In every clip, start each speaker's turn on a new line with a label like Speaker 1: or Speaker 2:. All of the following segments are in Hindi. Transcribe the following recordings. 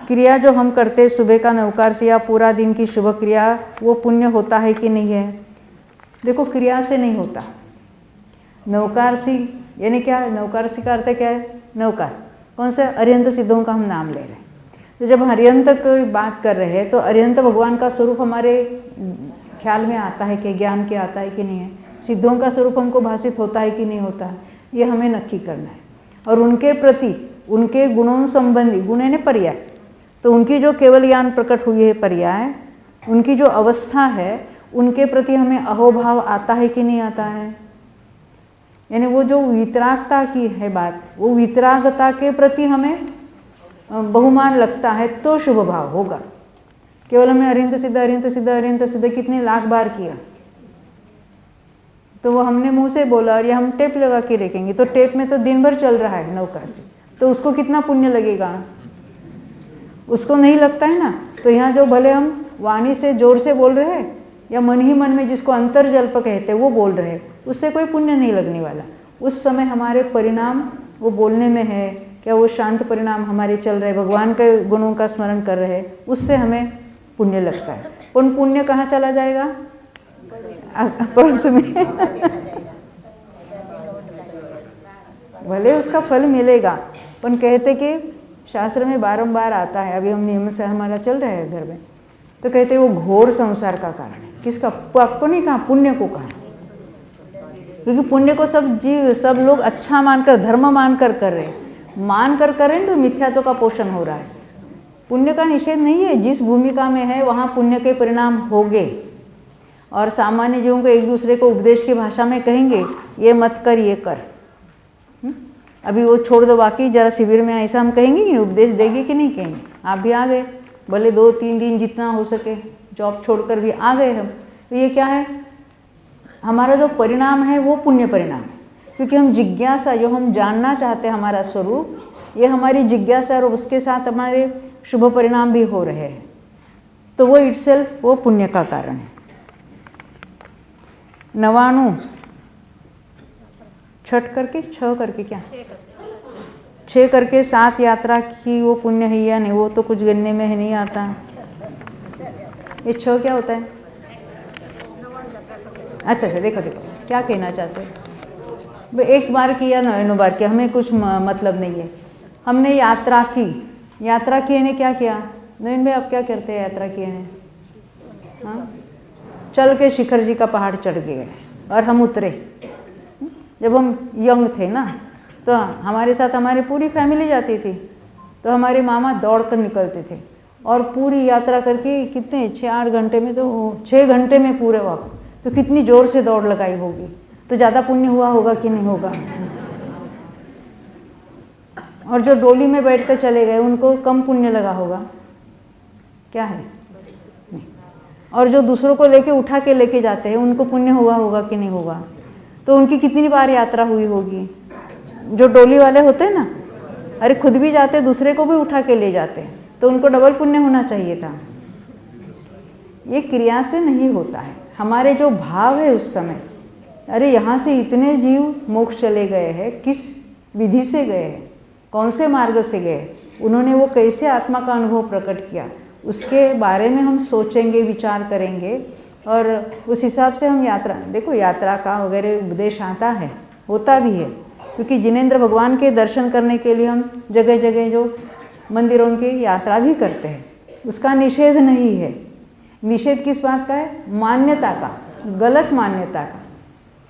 Speaker 1: क्रिया जो हम करते सुबह का नवकार से या पूरा दिन की शुभ क्रिया, वो पुण्य होता है कि नहीं है? देखो, क्रिया से नहीं होता। नवकारसी यानी क्या? नवकारसी का अर्थ क्या है? नवकार। कौन सा? अरिहंत सिद्धों का हम नाम ले रहे हैं। तो जब अरिहंत की बात कर रहे हैं तो अरिहंत भगवान का स्वरूप हमारे ख्याल में आता है कि ज्ञान के आता है कि नहीं है? सिद्धों का स्वरूप हमको भाषित होता है कि नहीं होता है? ये हमें नक्की करना है। और उनके प्रति उनके गुणों संबंधी, गुण ने पर्याय, तो उनकी जो केवल ज्ञान प्रकट हुई है पर्याय, उनकी जो अवस्था है उनके प्रति हमें अहोभाव आता है कि नहीं आता है? यानी वो जो वितरागता की है बात, वो वितरागता के प्रति हमें बहुमान लगता है तो शुभ भाव होगा। केवल हमने अरिहंत सिद्ध अरिहंत सिद्ध अरिहंत सिद्ध कितने लाख बार किया, तो वो हमने मुंह से बोला और ये हम टेप लगा के रखेंगे, तो टेप में तो दिन भर चल रहा है नवकार से, तो उसको कितना पुण्य लगेगा? उसको नहीं लगता है ना। तो यहाँ जो भले हम वाणी से जोर से बोल रहे हैं या मन ही मन में जिसको अंतर्जल्प कहते हैं वो बोल रहे हैं, उससे कोई पुण्य नहीं लगने वाला। उस समय हमारे परिणाम वो बोलने में है क्या, वो शांत परिणाम हमारे चल रहे, भगवान के गुणों का स्मरण कर रहे, उससे हमें पुण्य लगता है। उन पुण्य कहाँ चला जाएगा? पड़ोस में। भले उसका फल मिलेगा, पर कहते कि शास्त्र में बारंबार आता है, अभी हम नियम से हमारा चल रहा है घर में, तो कहते हैं वो घोर संसार का कारण है। किसका? आपको नहीं कहा, पुण्य को कहा। क्योंकि पुण्य को सब जीव, सब लोग अच्छा मानकर, धर्म मानकर कर रहे हैं, मानकर करें तो मिथ्यात्व का पोषण हो रहा है। पुण्य का निषेध नहीं है, जिस भूमिका में है वहाँ पुण्य के परिणाम होंगे। और सामान्य जीवों को एक दूसरे को उपदेश की भाषा में कहेंगे ये मत कर, ये कर, अभी वो छोड़ दो, बाकी जरा शिविर में ऐसा हम कहेंगे कि उपदेश देंगे कि नहीं कहेंगे? आप भी आ गए, भले 2-3 दिन जितना हो सके जॉब छोड़कर भी आ गए हम, तो ये क्या है? हमारा जो परिणाम है वो पुण्य परिणाम है। क्योंकि हम जिज्ञासा, जो हम जानना चाहते हैं हमारा स्वरूप, ये हमारी जिज्ञासा और उसके साथ हमारे शुभ परिणाम भी हो रहे हैं, तो वो इटसेल्फ वो पुण्य का कारण है। 99 छठ करके 6 करके क्या 6 करके 7 यात्रा की वो पुण्य है या नहीं? वो तो कुछ गिनने में है नहीं आता। ये 6 क्या होता है? अच्छा, देखो क्या कहना चाहते हैं। एक बार किया 9 बार किया, हमें कुछ मतलब नहीं है। हमने यात्रा की ने क्या किया? नवीन भाई आप क्या करते हैं? यात्रा किए ने, हाँ, चल के शिखर जी का पहाड़ चढ़ गए और हम उतरे। जब हम यंग थे ना, तो हमारे साथ हमारी पूरी फैमिली जाती थी, तो हमारे मामा दौड़ कर निकलते थे और पूरी यात्रा करके कितने 6-8 घंटे में, तो 6 घंटे में पूरे वक्त, तो कितनी ज़ोर से दौड़ लगाई होगी, तो ज़्यादा पुण्य हुआ होगा कि नहीं होगा? और जो डोली में बैठ कर चले गए उनको कम पुण्य लगा होगा, क्या है? नहीं। और जो दूसरों को लेके उठा के लेके जाते हैं उनको पुण्य हुआ होगा कि नहीं होगा? तो उनकी कितनी बार यात्रा हुई होगी? जो डोली वाले होते हैं ना, अरे खुद भी जाते, दूसरे को भी उठा के ले जाते, तो उनको डबल पुण्य होना चाहिए था। ये क्रिया से नहीं होता है, हमारे जो भाव है उस समय, अरे यहाँ से इतने जीव मोक्ष चले गए हैं, किस विधि से गए हैं, कौन से मार्ग से गए, उन्होंने वो कैसे आत्मा का अनुभव प्रकट किया, उसके बारे में हम सोचेंगे, विचार करेंगे और उस हिसाब से हम यात्रा, देखो यात्रा का वगैरह उपदेश आता है, होता भी है, क्योंकि जिनेंद्र भगवान के दर्शन करने के लिए हम जगह जगह जो मंदिरों की यात्रा भी करते हैं, उसका निषेध नहीं है। निषेध किस बात का है? मान्यता का, गलत मान्यता का,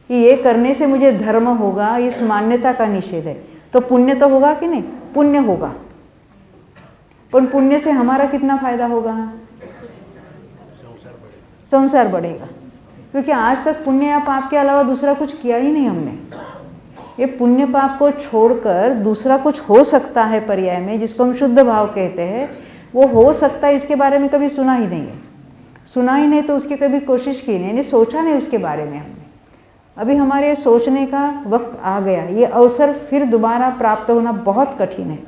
Speaker 1: कि ये करने से मुझे धर्म होगा, इस मान्यता का निषेध है। तो पुण्य तो होगा कि नहीं? पुण्य होगा, पर पुण्य से हमारा कितना फायदा होगा? संसार बढ़ेगा, क्योंकि आज तक पुण्य या पाप के अलावा दूसरा कुछ किया ही नहीं हमने। ये पुण्य पाप को छोड़कर दूसरा कुछ हो सकता है पर्याय में, जिसको हम शुद्ध भाव कहते हैं, वो हो सकता है, इसके बारे में कभी सुना ही नहीं है। सुना ही नहीं तो उसकी कभी कोशिश की नहीं, सोचा नहीं उसके बारे में हमने। अभी हमारे सोचने का वक्त आ गया, ये अवसर फिर दोबारा प्राप्त होना बहुत कठिन है।